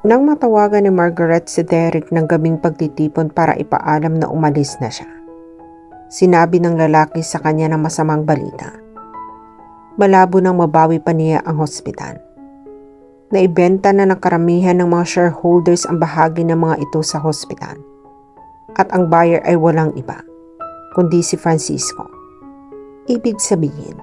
Nang matawagan ni Margaret si Derek ng gabing pagtitipon para ipaalam na umalis na siya, sinabi ng lalaki sa kanya ng masamang balita. Malabo nang mabawi pa niya ang hospital. Naibenta na ng karamihan ng mga shareholders ang bahagi ng mga ito sa hospital. At ang buyer ay walang iba, kundi si Francisco. Ibig sabihin,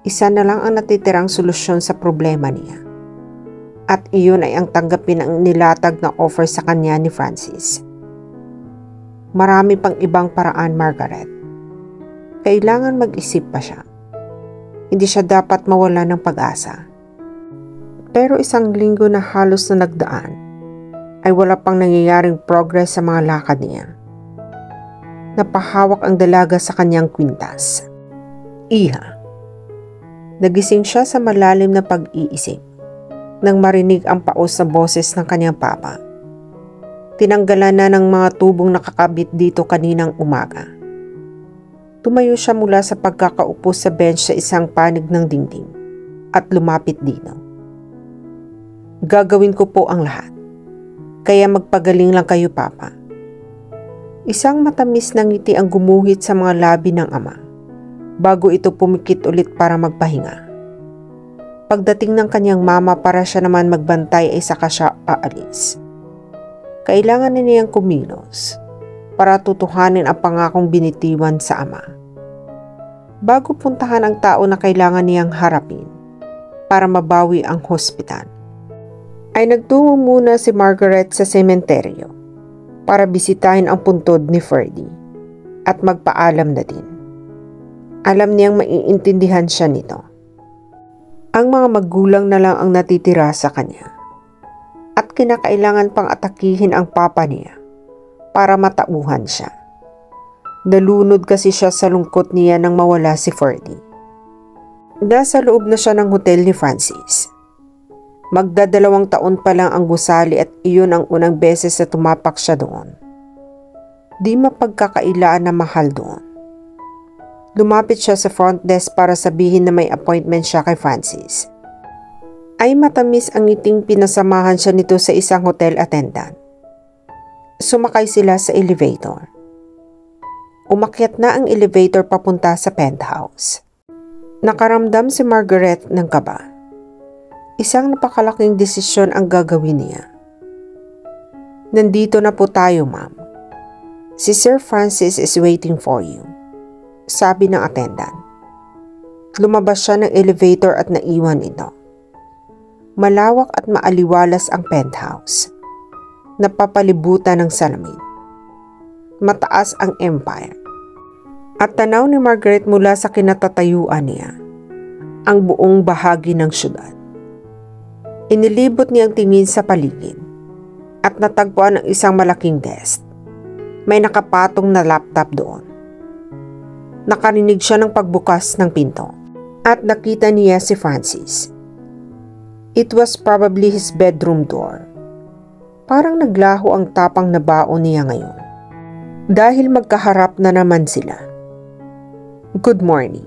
isa na lang ang natitirang solusyon sa problema niya. At iyon ay ang tanggapin ang nilatag na offer sa kanya ni Francis. Marami pang ibang paraan, Margaret. Kailangan mag-isip pa siya. Hindi siya dapat mawala ng pag-asa. Pero isang linggo na halos na nagdaan, ay wala pang nangyayaring progress sa mga lakad niya. Napahawak ang dalaga sa kanyang kwintas. Iha. Nagising siya sa malalim na pag-iisip nang marinig ang paos na boses ng kanyang papa. Tinanggalan na ng mga tubong nakakabit dito kaninang umaga. Tumayo siya mula sa pagkakaupo sa bench sa isang panig ng dingding at lumapit dito. Gagawin ko po ang lahat, kaya magpagaling lang kayo, papa. Isang matamis na ngiti ang gumuhit sa mga labi ng ama bago ito pumikit ulit para magpahinga. Pagdating ng kanyang mama para siya naman magbantay ay saka siya aalis. Kailangan na niyang kumilos para tutuhanin ang pangakong binitiwan sa ama. Bago puntahan ang tao na kailangan niyang harapin para mabawi ang hospital, ay nagtungo muna si Margaret sa sementeryo para bisitahin ang puntod ni Ferdy at magpaalam na din. Alam niyang maiintindihan siya nito. Ang mga magulang na lang ang natitira sa kanya at kinakailangan pang atakihin ang papa niya para matauhan siya. Nalunod kasi siya sa lungkot niya nang mawala si Ferdy. Nasa loob na siya ng hotel ni Francis. Magdadalawang taon pa lang ang gusali at iyon ang unang beses na tumapak siya doon. Di mapagkakailaan na mahal doon. Lumapit siya sa front desk para sabihin na may appointment siya kay Francis. Ay matamis ang ngiting pinasamahan siya nito sa isang hotel attendant. Sumakay sila sa elevator. Umakyat na ang elevator papunta sa penthouse. Nakaramdam si Margaret ng kaba. Isang napakalaking desisyon ang gagawin niya. Nandito na po tayo, ma'am. Si Sir Francis is waiting for you, sabi ng attendant. Lumabas siya ng elevator at naiwan ito. Malawak at maaliwalas ang penthouse. Napapalibutan ng salamin. Mataas ang Empire. At tanaw ni Margaret mula sa kinatatayuan niya ang buong bahagi ng syudad. Inilibot niya ang tingin sa paligid at natagpuan ang isang malaking desk. May nakapatong na laptop doon. Nakarinig siya ng pagbukas ng pinto at nakita niya si Francis. It was probably his bedroom door. Parang naglaho ang tapang na baon niya ngayon. Dahil magkaharap na naman sila. Good morning.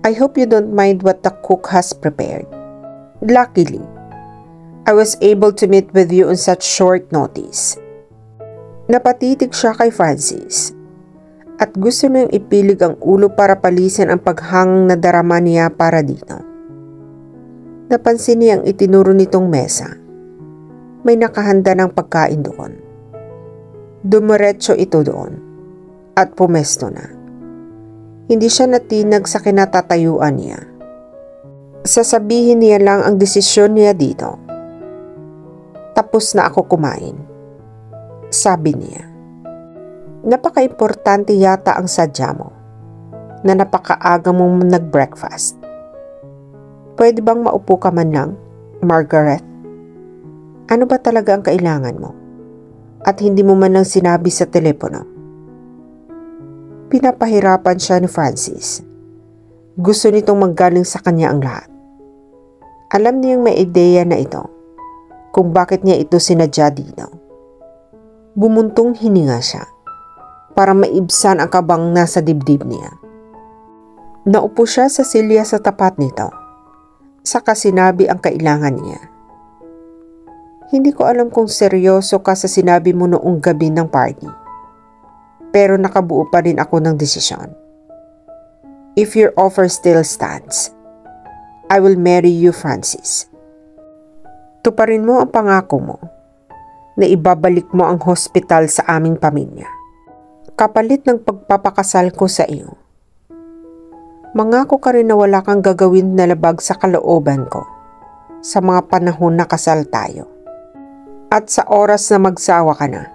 I hope you don't mind what the cook has prepared. Luckily, I was able to meet with you on such short notice. Napatitig siya kay Francis at gusto niyang ipilig ang ulo para palisin ang paghangang na darama niya para dito. Napansin niyang itinuro nitong mesa. May nakahanda ng pagkain doon. Dumiretso ito doon at pumesto na. Hindi siya natinag sa kinatatayuan niya. Sasabihin niya lang ang desisyon niya dito. Tapos na ako kumain, sabi niya. Napaka-importante yata ang sadya mo na napakaaga mong nag-breakfast. Pwede bang maupo ka man lang, Margaret? Ano ba talaga ang kailangan mo? At hindi mo man lang sinabi sa telepono. Pinapahirapan siya ni Francis. Gusto nitong manggaling sa kanya ang lahat. Alam niyang may ideya na ito kung bakit niya ito sinadya dito. Bumuntong hininga siya para maibsan ang kabang nasa dibdib niya. Naupo siya sa silya sa tapat nito. Saka sinabi ang kailangan niya. Hindi ko alam kung seryoso ka sa sinabi mo noong gabi ng party. Pero nakabuo pa rin ako ng desisyon. If your offer still stands, I will marry you, Francis. Tuparin mo ang pangako mo na ibabalik mo ang hospital sa aming pamilya. Kapalit ng pagpapakasal ko sa iyo. Mangako ka rin na wala kang gagawin na labag sa kalooban ko sa mga panahon na kasal tayo. At sa oras na magsawa ka na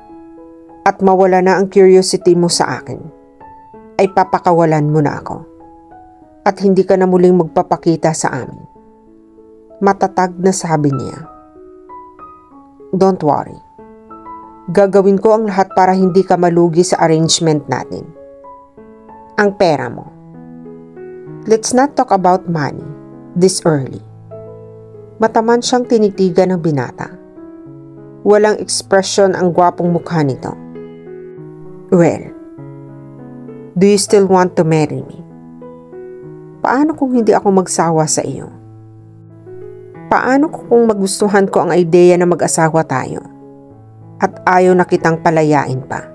at mawala na ang curiosity mo sa akin, ay papakawalan mo na ako at hindi ka na muling magpapakita sa amin. Matatag na sabi niya. Don't worry. Gagawin ko ang lahat para hindi ka malugi sa arrangement natin. Ang pera mo. Let's not talk about money this early. Mataman siyang tinitigan ng binata. Walang ekspresyon ang gwapong mukha nito. Well, do you still want to marry me? Paano kung hindi ako magsawa sa iyo? Paano kung magustuhan ko ang ideya na mag-asawa tayo at ayaw na kitang palayain pa?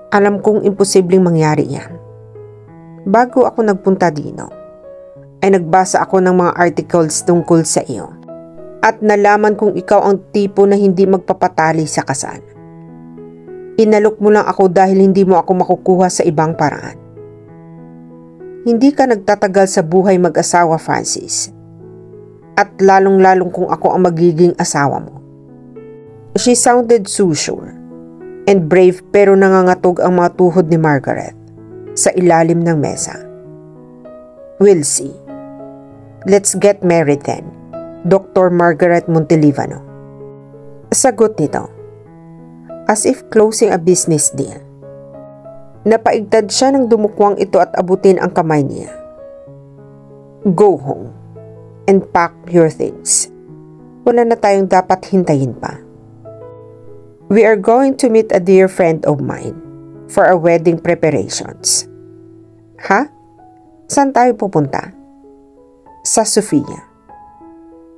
Alam kong imposibleng mangyari yan. Bago ako nagpunta dito, ay nagbasa ako ng mga articles tungkol sa iyo. At nalaman kong ikaw ang tipo na hindi magpapatali sa kasal. Inalok mo lang ako dahil hindi mo ako makukuha sa ibang paraan. Hindi ka nagtatagal sa buhay mag-asawa, Francis. At lalong-lalong kung ako ang magiging asawa mo. She sounded so sure and brave pero nangangatog ang mga tuhod ni Margaret sa ilalim ng mesa. We'll see. Let's get married then. Dr. Margaret Montelivano. Sagot nito. As if closing a business deal. Napaigtad siya ng dumukwang ito at abutin ang kamay niya. Go home and pack your things. Wala na tayong dapat hintayin pa. We are going to meet a dear friend of mine for our wedding preparations. Ha? Saan tayo pupunta? Sa Sofia.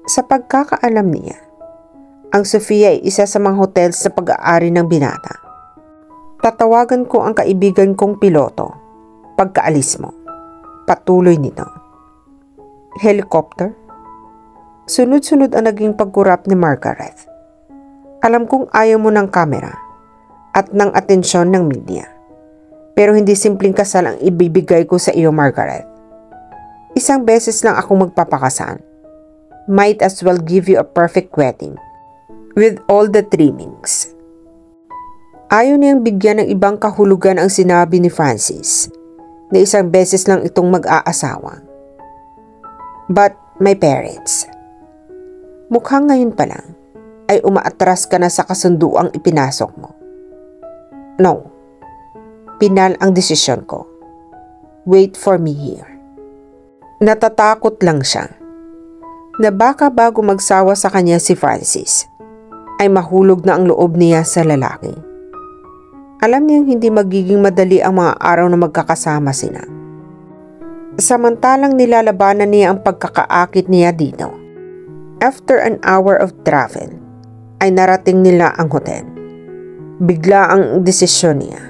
Sa pagkakaalam niya, ang Sofia ay isa sa mga hotel sa pag-aari ng binata. Tatawagan ko ang kaibigan kong piloto pagkaalis mo. Patuloy nito. Helicopter? Sunod-sunod ang naging pagkurap ni Margaret. Alam kong ayaw mo ng kamera at ng atensyon ng media. Pero hindi simpleng kasal ang ibibigay ko sa iyo, Margaret. Isang beses lang ako magpapakasal. Might as well give you a perfect wedding with all the trimmings. Ayaw niyang bigyan ng ibang kahulugan ang sinabi ni Francis na isang beses lang itong mag-aasawa. But my parents, mukhang ngayon pa lang ay umaatras ka na sa kasunduang ipinasok mo. No, pinal ang desisyon ko. Wait for me here. Natatakot lang siya na baka bago magsawa sa kanya si Francis, ay mahulog na ang loob niya sa lalaki. Alam niyang hindi magiging madali ang mga araw na magkakasama sila. Samantalang nilalabanan niya ang pagkakaakit niya dito. After an hour of travel, ay narating nila ang hotel. Bigla ang desisyon niya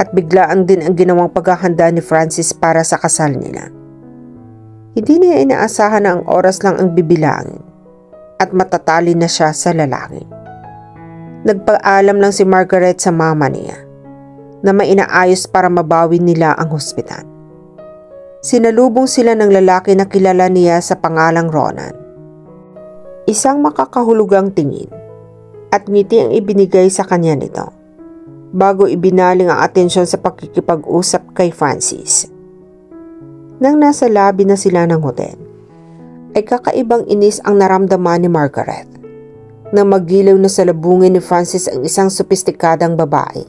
at biglaan din ang ginawang paghahanda ni Francis para sa kasal nila. Hindi niya inaasahan na ang oras lang ang bibilangin at matatali na siya sa lalaki. Nagpaalam lang si Margaret sa mama niya na may inaayos para mabawi nila ang hospital. Sinalubong sila ng lalaki na kilala niya sa pangalang Ronan. Isang makakahulugang tingin at ngiti ang ibinigay sa kanya nito bago ibinaling ang atensyon sa pakikipag-usap kay Francis. Nang nasa lobby na sila ng hotel, ay kakaibang inis ang naramdaman ni Margaret na magilaw na salubungin ni Francis ang isang sopistikadang babae.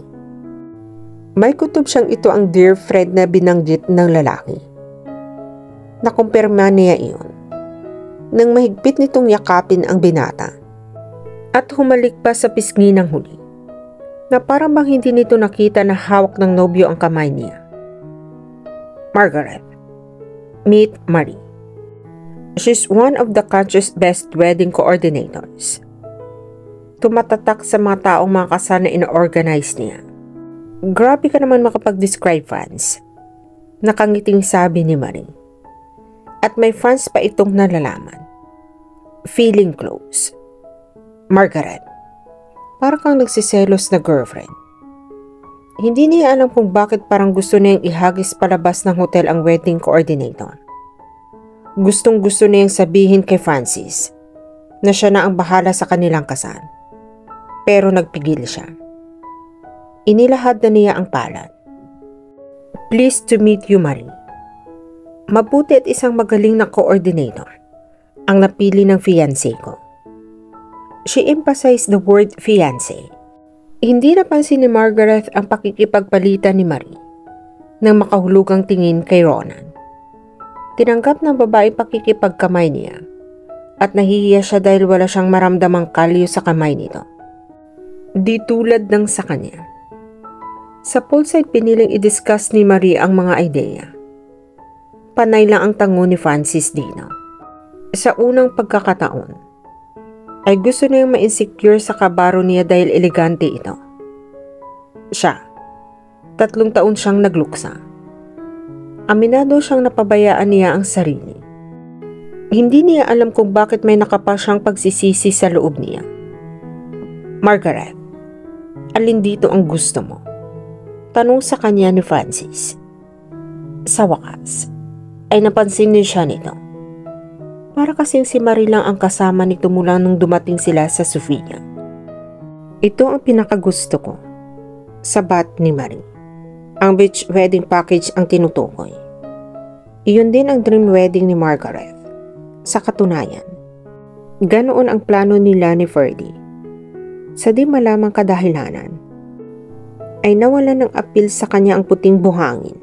May kutob siyang ito ang dear friend na binanggit ng lalaki. Nakumpirma niya iyon nang mahigpit nitong yakapin ang binata at humalik pa sa pisngi ng huli na parang bang hindi nito nakita na hawak ng nobyo ang kamay niya. Margaret. Meet Marie. She's one of the country's best wedding coordinators. tumatatak sa mga taong mga kasal na ino-organize niya. Grabe ka naman makapag-describe, Franz. Nakangiting sabi ni Marie. At may Franz pa itong nalalaman. Feeling close. Margaret, parang kang nagsiselos na girlfriend. Hindi niya alam kung bakit parang gusto niyang ihagis palabas ng hotel ang wedding coordinator. Gustong gusto niyang sabihin kay Francis na siya na ang bahala sa kanilang kasal. Pero nagpigil siya. Inilahad na niya ang palad. Pleased to meet you, Marie. Mabuti at isang magaling na coordinator ang napili ng fiancé ko. She emphasized the word fiancé. Hindi napansin ni Margaret ang pakikipagpalitan ni Marie nang makahulugang tingin kay Ronan. Tinanggap ng babae pakikipagkamay niya at nahihiya siya dahil wala siyang maramdamang kalyo sa kamay nito. Di tulad ng sa kanya. Sa poolside piniling i-discuss ni Marie ang mga ideya. Panay lang ang tango ni Francis dito. Sa unang pagkakataon, ay gusto niyang ma-insecure sa kabaro niya dahil elegante ito. Siya, 3 taon siyang nagluksa. Aminado siyang napabayaan niya ang sarili. Hindi niya alam kung bakit may nakapa siyang pagsisisi sa loob niya. Margaret, alin dito ang gusto mo? Tanong sa kanya ni Francis. Sa wakas, ay napansin niya siya nito. Para kasing si Marie lang ang kasama nito mula nung dumating sila sa Sofia. Ito ang pinakagusto ko. Sabat ni Marie. Ang beach wedding package ang tinutukoy. Iyon din ang dream wedding ni Margaret. Sa katunayan, ganoon ang plano nila ni Ferdy. Sa di malamang kadahilanan, ay nawalan ng apil sa kanya ang puting buhangin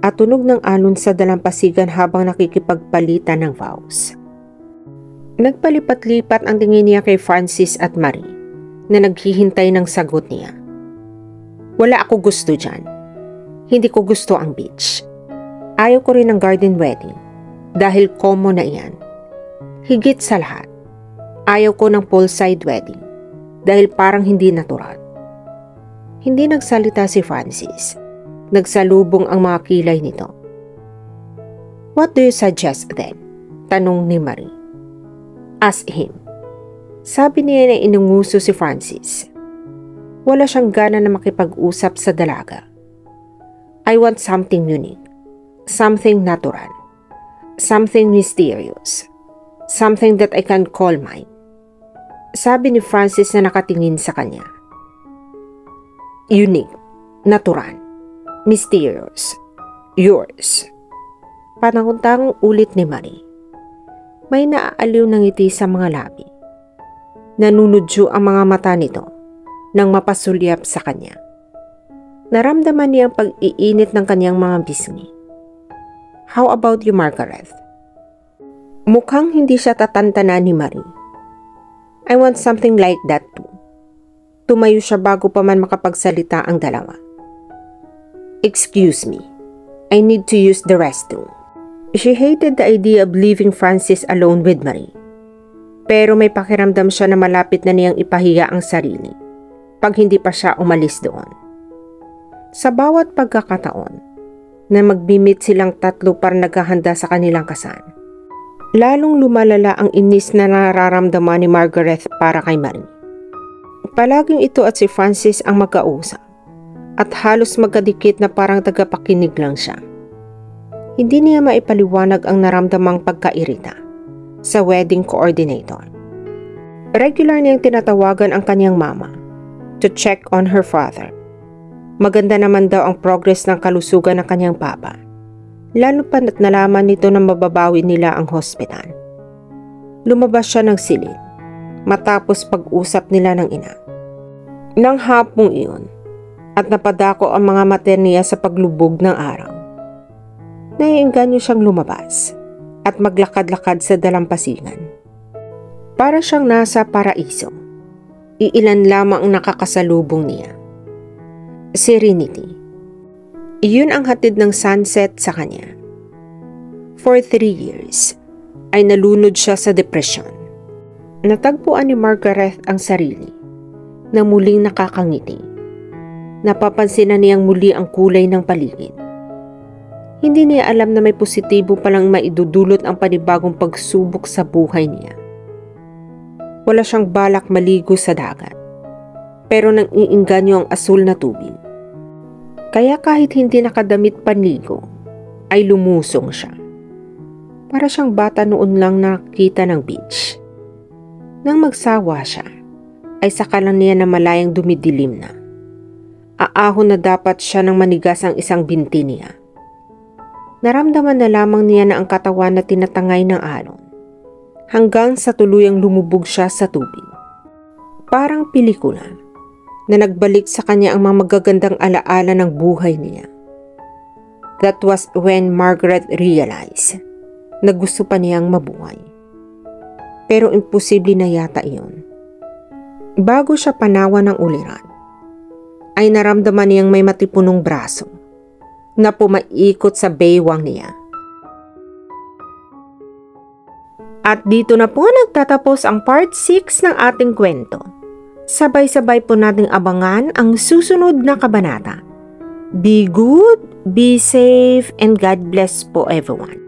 at tunog ng alon sa dalampasigan habang nakikipagpalitan ng vows. Nagpalipat-lipat ang tingin niya kay Francis at Marie na naghihintay ng sagot niya. Wala ako gusto dyan. Hindi ko gusto ang beach. Ayaw ko rin ng garden wedding dahil common na iyan. Higit sa lahat, ayaw ko ng poolside wedding dahil parang hindi natural. Hindi nagsalita si Francis. Nagsalubong ang mga kilay nito. What do you suggest then? Tanong ni Marie. Ask him. Sabi niya na inunguso si Francis. Wala siyang gana na makipag-usap sa dalaga. I want something unique. Something natural. Something mysterious. Something that I can call mine. Sabi ni Francis na nakatingin sa kanya. Unique. Natural. Mysterious. Yours. Pananguntang ulit ni Marie. May naaaliw ng ngiti sa mga labi. Nanunudyo ang mga mata nito nang mapasulyap sa kanya. Naramdaman niya ang pag-iinit ng kanyang mga bisngi. How about you, Margaret? Mukhang hindi siya tatantanan ni Marie. I want something like that too. Tumayo siya bago pa man makapagsalita ang dalawa. Excuse me, I need to use the restroom. She hated the idea of leaving Francis alone with Marie. Pero may pakiramdam siya na malapit na niyang ipahiya ang sarili pag hindi pa siya umalis doon. Sa bawat pagkakataon na magbi-meet silang tatlo para naghahanda sa kanilang kasal, lalong lumalala ang inis na nararamdaman ni Margaret para kay Marie. Palaging ito at si Francis ang magkausap at halos magkadikit na parang tagapakinig lang siya. Hindi niya maipaliwanag ang naramdamang pagkairita sa wedding coordinator. Regular niyang tinatawagan ang kanyang mama to check on her father. Maganda naman daw ang progress ng kalusugan ng kanyang papa, lalo pa na't nalaman nito na mababawi nila ang hospital. Lumabas siya ng silid matapos pag-usap nila ng ina. Nang hapong iyon at napadako ang mga mata niya sa paglubog ng araw, naiengganyo siyang lumabas at maglakad-lakad sa dalampasigan. Para siyang nasa paraiso. Iilan lamang ang nakakasalubong niya. Serenity. Iyon ang hatid ng sunset sa kanya. For 3 years, ay nalunod siya sa depresyon. Natagpuan ni Margaret ang sarili na muling nakakangiti. Napapansin na niyang muli ang kulay ng paligid. Hindi niya alam na may positibo palang maidudulot ang panibagong pagsubok sa buhay niya. Wala siyang balak maligo sa dagat, pero nang iinganyo ang asul na tubig. Kaya kahit hindi nakadamit panligo, ay lumusong siya. Para siyang bata noon lang nakakita ng beach. Nang magsawa siya, ay saka lang niya na malayang dumidilim na. Aahon na dapat siya ng manigas ang isang binti niya. Naramdaman na lamang niya na ang katawan na tinatangay ng alon, hanggang sa tuluyang lumubog siya sa tubig. Parang pelikula na nagbalik sa kanya ang mga magagandang alaala ng buhay niya. That was when Margaret realized na gusto pa niyang mabuhay. Pero imposible na yata iyon. Bago siya panawan ng uliran, ay naramdaman niyang may matipunong braso na pumaikot sa baywang niya. At dito na po nagtatapos ang part 6 ng ating kwento. Sabay-sabay po nating abangan ang susunod na kabanata. Be good, be safe, and God bless po everyone.